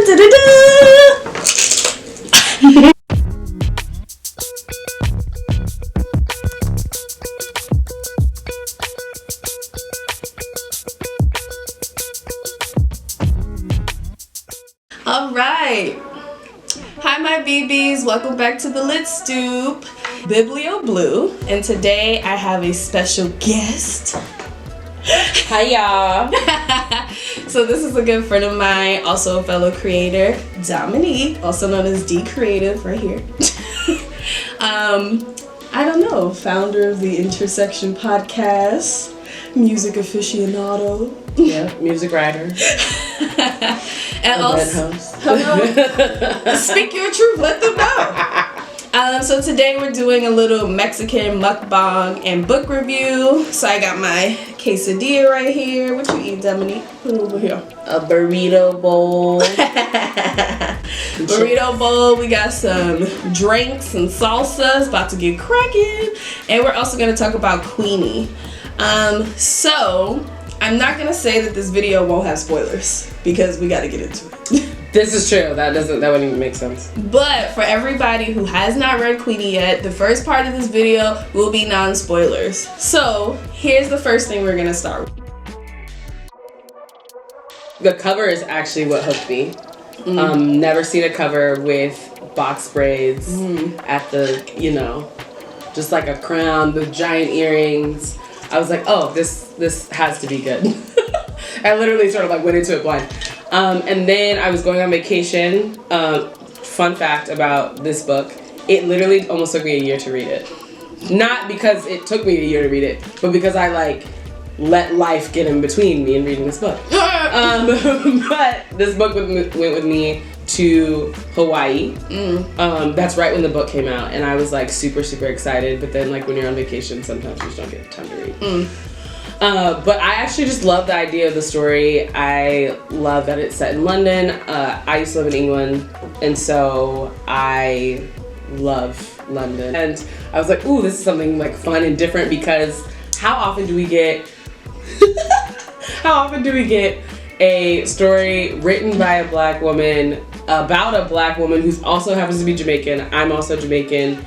All right. Hi, my BBs. Welcome back to the Lit Stoop, Biblio Blue. And today I have a special guest. Hi, y'all. So this is a good friend of mine, also a fellow creator, Dominique, also known as D Creative right here. I don't know, founder of the Intersection Podcast, music aficionado. Yeah, music writer. And also, hello. Speak your truth, let them know. So today we're doing a little Mexican mukbang and book review. So I got my quesadilla right here. What you eat, Dominique? Put it over here. A burrito bowl. Burrito bowl. We got some drinks and salsa. It's about to get cracking. And we're also going to talk about Queenie. So I'm not going to say that this video won't have spoilers because we got to get into it. This is true. That wouldn't even make sense. But for everybody who has not read Queenie yet, the first part of this video will be non-spoilers. So here's the first thing we're gonna start with. The cover is actually what hooked me. Never seen a cover with box braids at the, just like a crown with giant earrings. I was like, oh, this has to be good. I literally sort of like went into it blind. And then I was going on vacation. Fun fact about this book, it literally almost took me a year to read it. Not because it took me a year to read it, but because I let life get in between me and reading this book. But this book went with me to Hawaii. That's right when the book came out, and I was like super, super excited. But then when you're on vacation, sometimes you just don't get time to read. But I actually just love the idea of the story. I love that it's set in London. I used to live in England, and so I love London. And I was like, ooh, this is something fun and different, because how often do we get a story written by a black woman about a black woman who also happens to be Jamaican? I'm also Jamaican,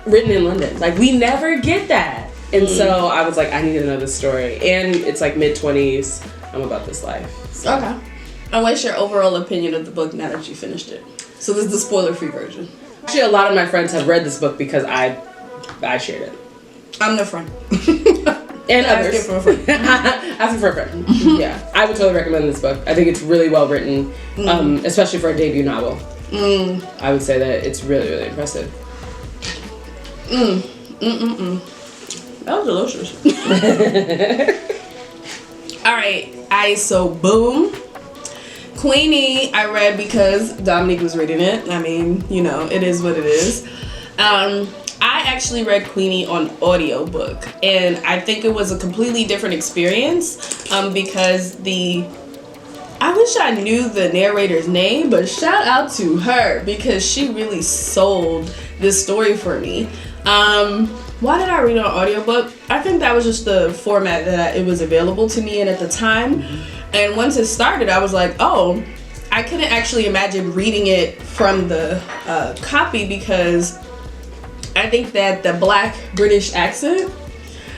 written in London. We never get that. And so I was like, I need to know this story. And it's mid-20s. I'm about this life. So. Okay. And what's your overall opinion of the book now that you finished it? So this is the spoiler-free version. Actually, a lot of my friends have read this book because I shared it. I'm the friend. And others. Asking for a friend. Asking for a friend. Yeah. I would totally recommend this book. I think it's really well written, especially for a debut novel. I would say that it's really, really impressive. That was delicious. Alright, so boom. Queenie, I read because Dominique was reading it. I mean, it is what it is. I actually read Queenie on audiobook, and I think it was a completely different experience because I wish I knew the narrator's name, but shout out to her because she really sold this story for me. Why did I read it on audiobook? I think that was just the format that it was available to me in at the time. And once it started, I was like, oh, I couldn't actually imagine reading it from the copy, because I think that the black British accent,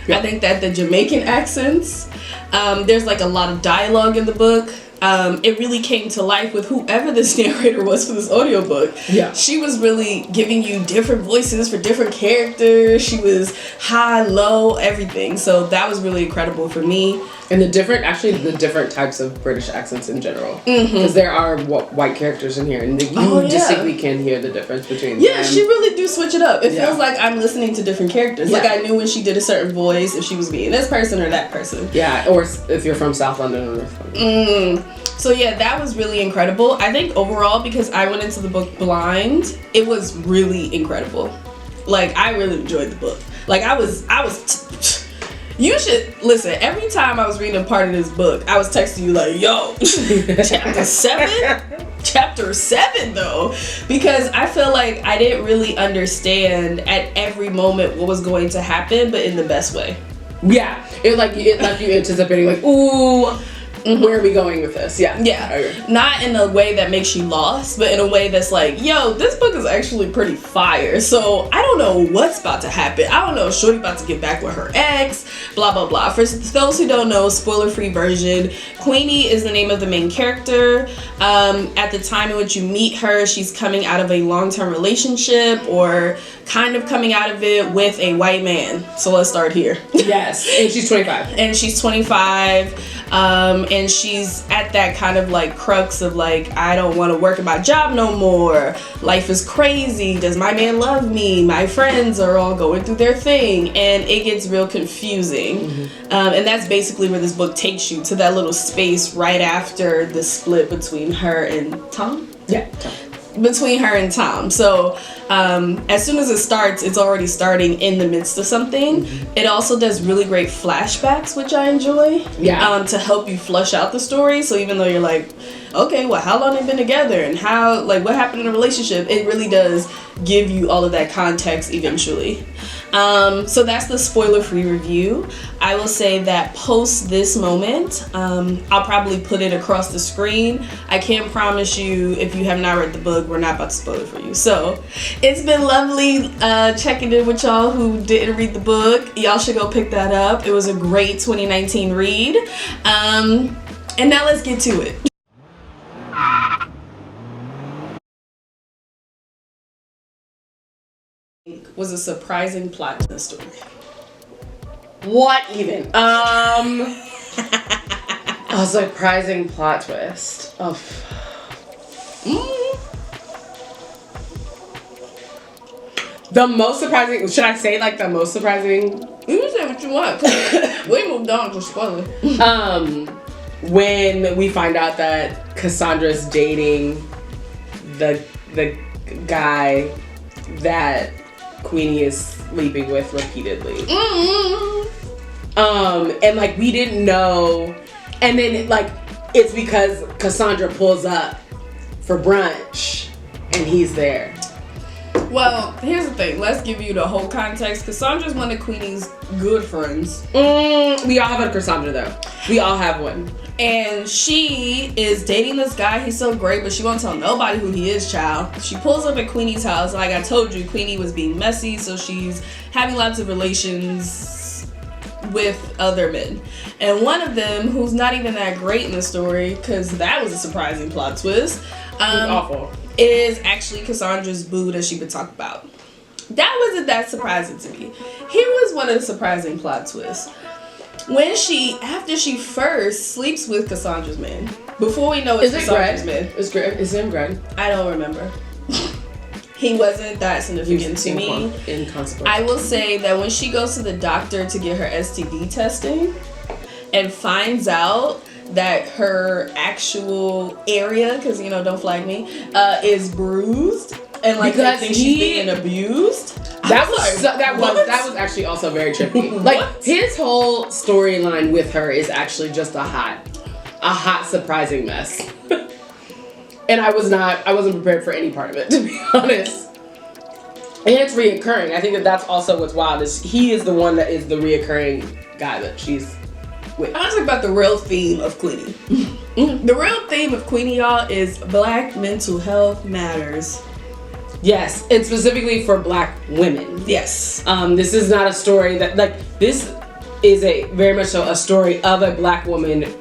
I think that the Jamaican accents, there's a lot of dialogue in the book. It really came to life with whoever this narrator was for this audiobook. Yeah. She was really giving you different voices for different characters. She was high, low, everything. So that was really incredible for me. And the different types of British accents in general. Because there are white characters in here, and you distinctly can hear the difference between them. Yeah, she really do switch it up. It feels like I'm listening to different characters. Yeah. I knew when she did a certain voice, if she was being this person or that person. Yeah, or if you're from South London or North London. So yeah, that was really incredible. I think overall, because I went into the book blind, it was really incredible. I really enjoyed the book. You should listen. Every time I was reading a part of this book, I was texting you yo, chapter 7? Chapter 7 though, because I feel like I didn't really understand at every moment what was going to happen, but in the best way. Yeah, it left you anticipating ooh, where are we going with this? Yeah. Yeah. Okay. Not in a way that makes you lost, but in a way that's like, yo, this book is actually pretty fire. So I don't know what's about to happen. I don't know if Shorty about to get back with her ex, blah, blah, blah. For those who don't know, spoiler-free version, Queenie is the name of the main character. At the time in which you meet her, she's coming out of a long-term relationship or kind of coming out of it with a white man. So let's start here. Yes. And she's 25. And she's 25. And she's at that kind of like crux of like, I don't want to work at my job no more. Life is crazy. Does my man love me? My friends are all going through their thing. And it gets real confusing. And that's basically where this book takes you, to that little space right after the split between her and Tom. Yeah. Between her and Tom. So as soon as it starts, it's already starting in the midst of something. It also does really great flashbacks, which I enjoy. Yeah. To help you flush out the story. So even though you're like, okay, well, how long they've been together and how, like, what happened in the relationship, it really does give you all of that context eventually. So that's the spoiler-free review. I will say that post this moment, I'll probably put it across the screen. I can't promise you, if you have not read the book, we're not about to spoil it for you. So it's been lovely checking in with y'all who didn't read the book. Y'all should go pick that up. It was a great 2019 read. And now let's get to it. Was a surprising plot to the story. What even? A surprising plot twist. Oh. The most surprising. Should I say like the most surprising? You can say what you want. 'Cause we moved on to spoiler. When we find out that Cassandra's dating the guy that Queenie is sleeping with repeatedly. And like we didn't know, and then like it's because Cassandra pulls up for brunch and he's there. Well, here's the thing. Let's give you the whole context. Cassandra's one of Queenie's good friends. We all have a Cassandra though. We all have one. And she is dating this guy. He's so great, but she won't tell nobody who he is, child. She pulls up at Queenie's house. Like I told you, Queenie was being messy, so she's having lots of relations with other men. And one of them, who's not even that great in the story, because that was a surprising plot twist, Awful. is actually Cassandra's boo that she would talk about. That wasn't that surprising to me. Here was one of the surprising plot twists. After she first sleeps with Cassandra's man, before we know it's Cassandra's man. Is him Greg? I don't remember. He wasn't that significant to me. Inconsequential. I will say that when she goes to the doctor to get her STD testing and finds out that her actual area, because don't flag me, is bruised and like because she's being abused. That was actually also very trippy. Like his whole storyline with her is actually just a hot surprising mess. And I wasn't prepared for any part of it, to be honest. And it's reoccurring. I think that's also what's wild is he is the one that is the reoccurring guy that she's with. I want to talk about the real theme of Queenie. The real theme of Queenie, y'all, is Black mental health matters. Yes, and specifically for Black women. Yes. This is not a story that this is a very much so a story of a Black woman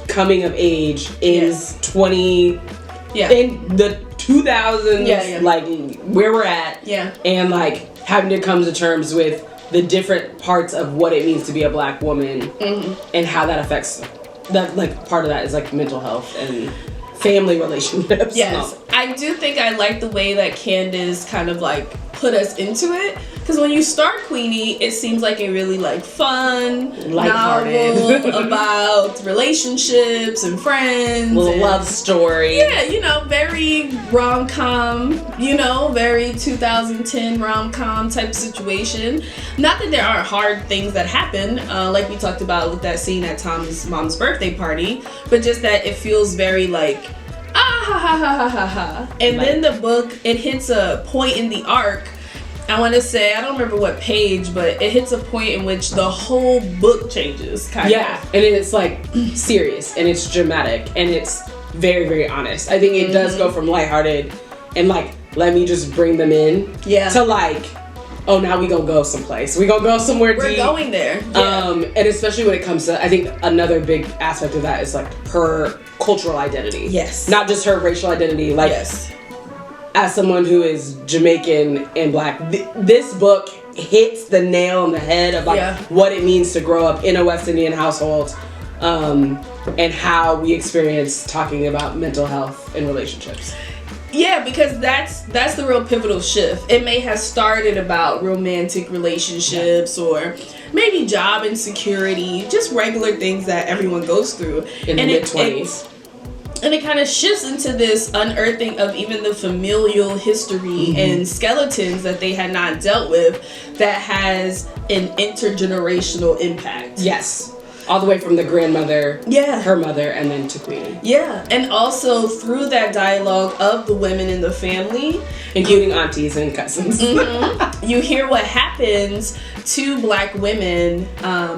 coming of age in in the 2000s, like where we're at, and like having to come to terms with the different parts of what it means to be a Black woman and how that affects that. Like part of that is like mental health and family relationships. Yes, I do think I like the way that Candice kind of like put us into it, because when you start Queenie, it seems like a really like fun novel about relationships and friends, little love story. Yeah, very rom-com, very 2010 rom-com type of situation. Not that there aren't hard things that happen, like we talked about with that scene at Tom's mom's birthday party, but just that it feels very like ha ha ha ha ha ha. And then the book, it hits a point in the arc I want to say, I don't remember what page, but it hits a point in which the whole book changes, kind of. Yeah, and it's like serious, and it's dramatic, and it's very, very honest. I think it does go from lighthearted and like, let me just bring them in, to like, oh, now we gonna go someplace. We gonna go somewhere deep. We're going there. Yeah. And especially when it comes to, I think another big aspect of that is like her cultural identity. Yes. Not just her racial identity. Like, as someone who is Jamaican and Black, this book hits the nail on the head of like what it means to grow up in a West Indian household, and how we experience talking about mental health and relationships. Yeah, because that's the real pivotal shift. It may have started about romantic relationships or maybe job insecurity, just regular things that everyone goes through in the mid-20s. And it kind of shifts into this unearthing of even the familial history and skeletons that they had not dealt with that has an intergenerational impact. Yes. All the way from the grandmother, her mother, and then to Queenie. Yeah, and also through that dialogue of the women in the family, including aunties and cousins, you hear what happens to Black women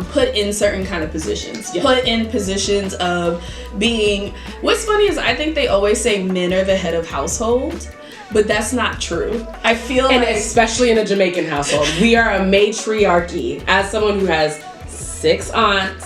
put in certain kind of positions, put in positions of being. What's funny is I think they always say men are the head of household. But that's not true. I feel and like, especially in a Jamaican household, we are a matriarchy. As someone who has 6 aunts,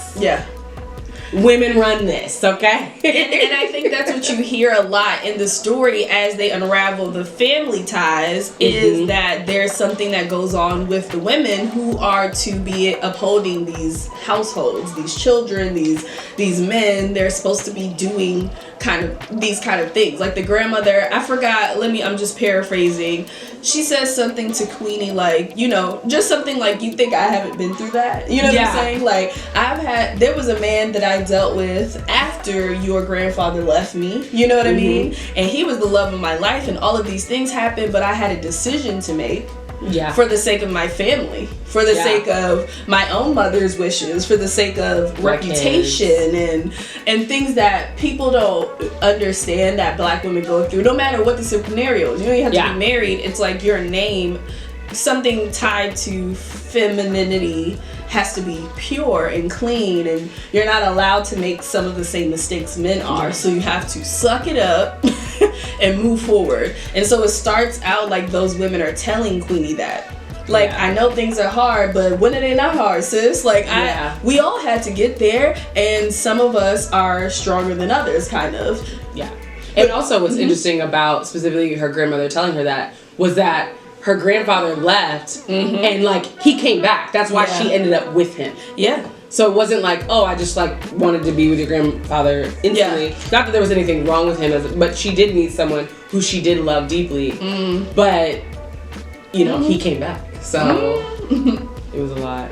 women run this, okay? and I think that's what you hear a lot in the story as they unravel the family ties, is that there's something that goes on with the women who are to be upholding these households, these children, these men. They're supposed to be doing these kind of things. Like the grandmother, I forgot, I'm just paraphrasing. She says something to Queenie like, just something like, you think I haven't been through that? You know what I'm saying? Like, there was a man that I dealt with after your grandfather left me. You know what I mean? And he was the love of my life, and all of these things happened, but I had a decision to make. For the sake of my family, for the sake of my own mother's wishes, for the sake of reputation and things that people don't understand that Black women go through, no matter what the scenarios. You have to be married. It's like your name, something tied to femininity has to be pure and clean, and you're not allowed to make some of the same mistakes men are. So you have to suck it up and move forward. And so it starts out like those women are telling Queenie that. Like, I know things are hard, but when are they not hard, sis? Like, we all had to get there, and some of us are stronger than others, kind of. Yeah. And also what's interesting about specifically her grandmother telling her that was that her grandfather left and like he came back. That's why she ended up with him. Yeah. So it wasn't like, oh, I just like wanted to be with your grandfather instantly. Not that there was anything wrong with him, but she did meet someone who she did love deeply. But he came back. So it was a lot.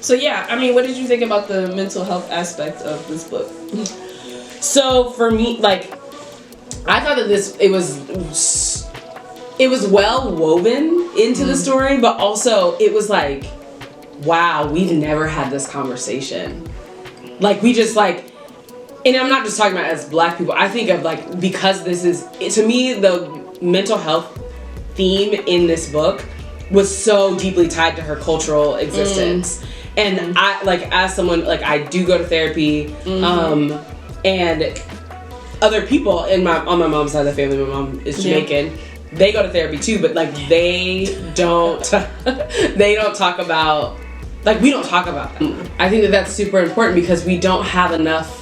So what did you think about the mental health aspect of this book? So for me, like, I thought that it was well woven into the story, but also it was like, wow, we've never had this conversation. Like, we just like, and I'm not just talking about as Black people. I think of like, because this is, to me, the mental health theme in this book was so deeply tied to her cultural existence. And I, like, as someone, like, I do go to therapy, and other people on my mom's side of the family, my mom is Jamaican, they go to therapy too, but like, they don't talk about, like, we don't talk about that. I think that that's super important because we don't have enough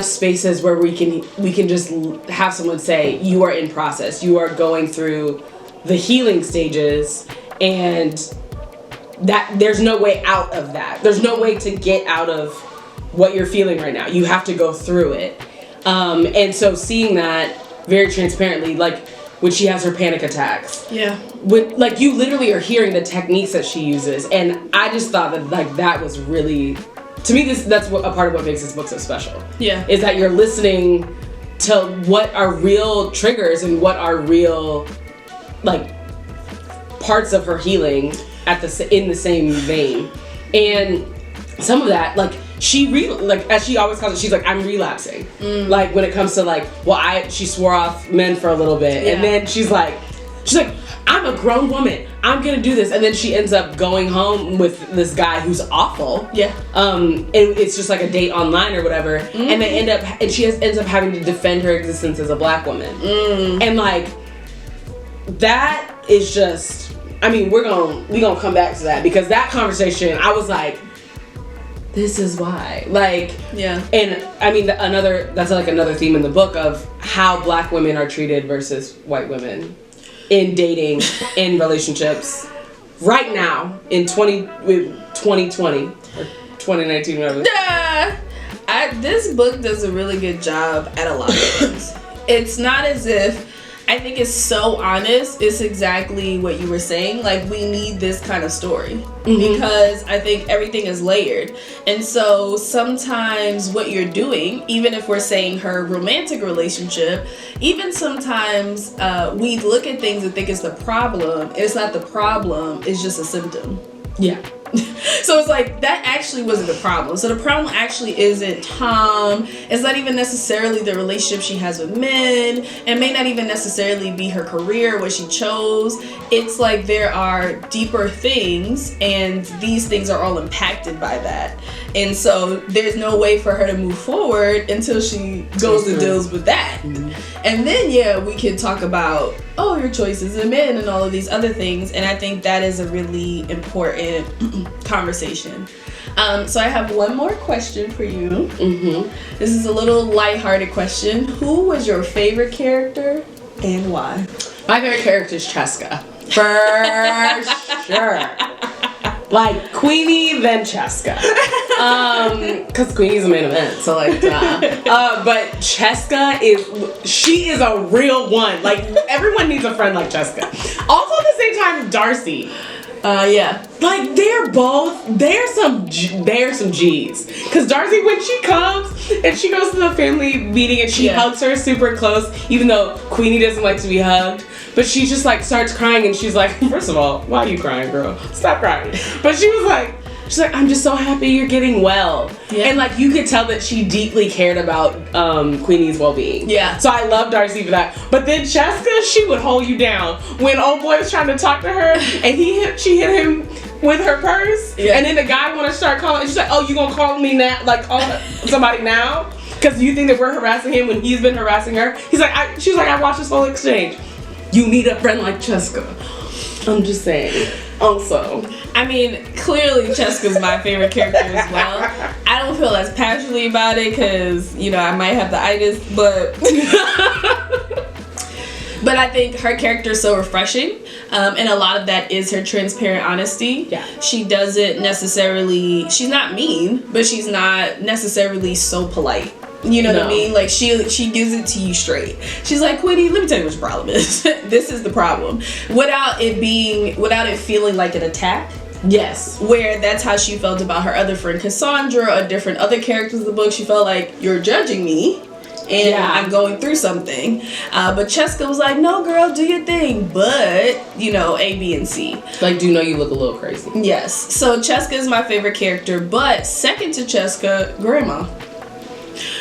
spaces where we can just have someone say, you are in process, you are going through the healing stages, and that there's no way out of that. There's no way to get out of what you're feeling right now. You have to go through it. And so seeing that very transparently, like when she has her panic attacks. Yeah. When, like, you literally are hearing the techniques that she uses. And I just thought that, like, that was really, to me, that's a part of what makes this book so special. Yeah. Is that you're listening to what are real triggers and what are real, like, parts of her healing in the same vein. And some of that, like, as she always calls it, she's like, I'm relapsing. Like, when it comes to, like, she swore off men for a little bit, and then she's like, She's like, I'm a grown woman. I'm gonna do this. And then she ends up going home with this guy who's awful. Yeah. And it's just like a date online or whatever. And they ends up having to defend her existence as a black woman. And like, that is just, I mean, we gonna come back to that, because that conversation, I was like, this is why. Like, yeah. And I mean, that's like another theme in the book of how black women are treated versus white women in dating, in relationships, right now in 2020 or 2019, whatever. Yeah. This book does a really good job at a lot of things. It's not as if, I think it's so honest. It's exactly what you were saying. Like, we need this kind of story because I think everything is layered. And so sometimes what you're doing, even if we're saying her romantic relationship, even sometimes we look at things and think it's the problem. It's not the problem. It's just a symptom. Yeah. So it's like, that actually wasn't the problem. So the problem actually isn't Tom. It's not even necessarily the relationship she has with men. It may not even necessarily be her career, what she chose. It's like there are deeper things, and these things are all impacted by that. And so there's no way for her to move forward until she goes and deals with that. And then, yeah, we can talk about, oh, your choices in men and all of these other things. And I think that is a really important conversation. So I have one more question for you. This is a little lighthearted question. Who was your favorite character and why? My favorite character is Cheska. For sure. Like, Queenie, then Cheska. Because Queenie's a main event, so like, but Cheska she is a real one. Like, everyone needs a friend like Cheska. Also, at the same time, Darcy. Yeah. Like, they're some G's. Because Darcy, when she comes and she goes to the family meeting and she hugs her super close, even though Queenie doesn't like to be hugged, but she just like starts crying and she's like, first of all, why are you crying, girl? Stop crying. But she's like, I'm just so happy you're getting well. Yeah. And like, you could tell that she deeply cared about Queenie's well-being. Yeah. So I love Darcy for that. But then Cheska, she would hold you down. When old boy was trying to talk to her and she hit him with her purse. Yeah. And then the guy want to start calling. She's like, oh, you gonna call me now? Like, call somebody now? Because you think that we're harassing him when he's been harassing her? She's like, I watched this whole exchange. You need a friend like Cheska. I'm just saying. Also, I mean, clearly Cheska's my favorite character as well. I don't feel as passionately about it because, you know, I might have the itis, but but I think her character is so refreshing, and a lot of that is her transparent honesty. Yeah. She doesn't necessarily, she's not mean, but she's not necessarily so polite. You know what I mean? Like, she gives it to you straight. She's like, Queenie, let me tell you what your problem is. This is the problem. Without it feeling like an attack. Yes. Where that's how she felt about her other friend Cassandra or different other characters in the book. She felt like, you're judging me and I'm going through something. But Cheska was like, no, girl, do your thing. But, you know, A, B, and C. Like, do you know you look a little crazy? Yes. So Cheska is my favorite character. But second to Cheska, Grandma.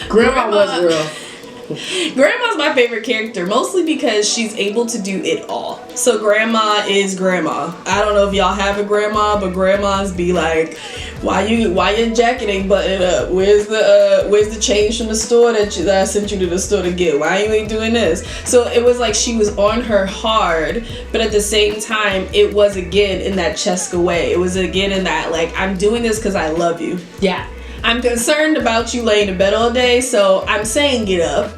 Grandma was real. Grandma's my favorite character, mostly because she's able to do it all. So Grandma is Grandma. I don't know if y'all have a grandma, but grandmas be like, why your jacket ain't buttoned up? Where's the change from the store that I sent you to the store to get? Why you ain't doing this? So it was like she was on her hard, but at the same time, it was again in that Cheska way. It was again in that, like, I'm doing this because I love you. Yeah. I'm concerned about you laying in bed all day, so I'm saying get up,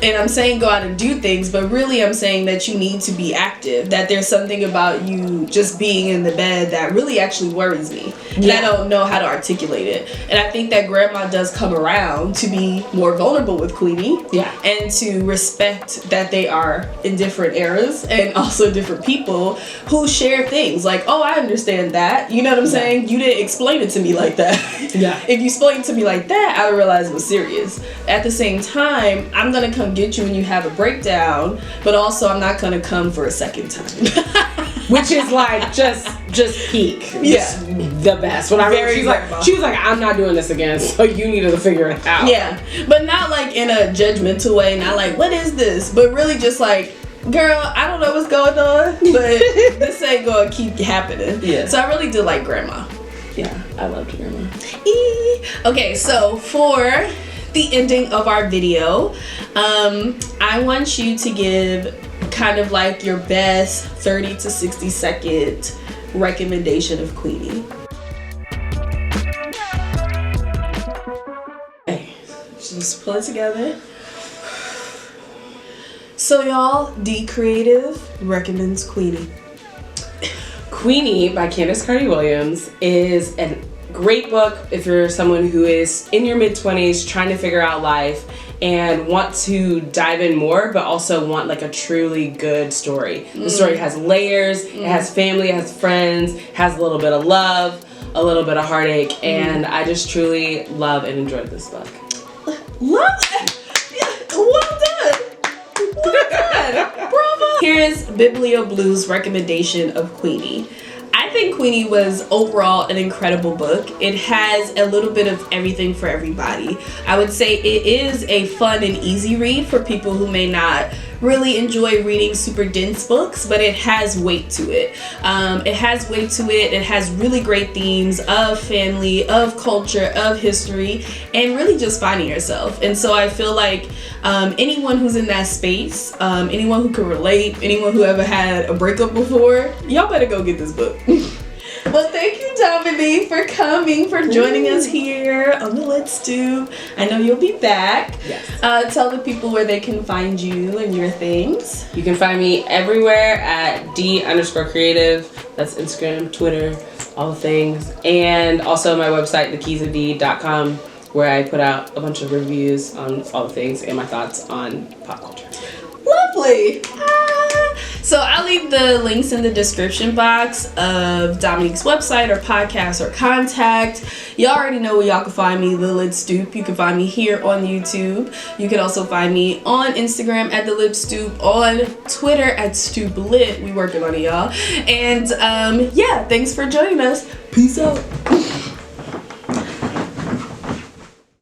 and I'm saying go out and do things, but really I'm saying that you need to be active, that there's something about you just being in the bed that really actually worries me, and I don't know how to articulate it. And I think that Grandma does come around to be more vulnerable with Queenie, and to respect that they are in different eras, and also different people who share things, like, oh, I understand that, you know what I'm saying? You didn't explain it to me like that. If you explain to me like that, I would realize it was serious. At the same time, I'm gonna come get you when you have a breakdown, but also I'm not gonna come for a second time. Which is like just peak. Just the best. When she was like, I'm not doing this again, so you need to figure it out. Yeah. But not like in a judgmental way, not like, what is this? But really just like, girl, I don't know what's going on, but this ain't gonna keep happening. Yeah. So I really did like Grandma. Yeah, I loved Grandma. Okay, so for the ending of our video, I want you to give kind of like your best 30 to 60 second recommendation of Queenie. Okay, just pull it together. So y'all, D Creative recommends Queenie. Queenie by Candice Carty-Williams is a great book if you're someone who is in your mid-20s trying to figure out life and want to dive in more, but also want like a truly good story. The story has layers, it has family, it has friends, has a little bit of love, a little bit of heartache, and I just truly love and enjoyed this book. Love it! Yeah, well done! Well done! Bravo! Here's Biblio Blue's recommendation of Queenie. I think Queenie was overall an incredible book. It has a little bit of everything for everybody. I would say it is a fun and easy read for people who may not really enjoy reading super dense books, but it has weight to it. It has weight to it. It has really great themes of family, of culture, of history, and really just finding yourself. And so I feel like anyone who's in that space, anyone who can relate, anyone who ever had a breakup before, y'all better go get this book. Well, thank you, Dominique, for coming, for joining us here on the Lit Stoop. I know you'll be back. Yes. Tell the people where they can find you and your things. You can find me everywhere at D_creative. That's Instagram, Twitter, all the things. And also my website, thekeysofd.com, where I put out a bunch of reviews on all the things and my thoughts on pop culture. Lovely. So I'll leave the links in the description box of Dominique's website or podcast or contact. Y'all already know where y'all can find me, The Lit Stoop. You can find me here on YouTube. You can also find me on Instagram at The Lit Stoop, on Twitter at Stoop Lit. We working on it, y'all. And yeah, thanks for joining us. Peace out.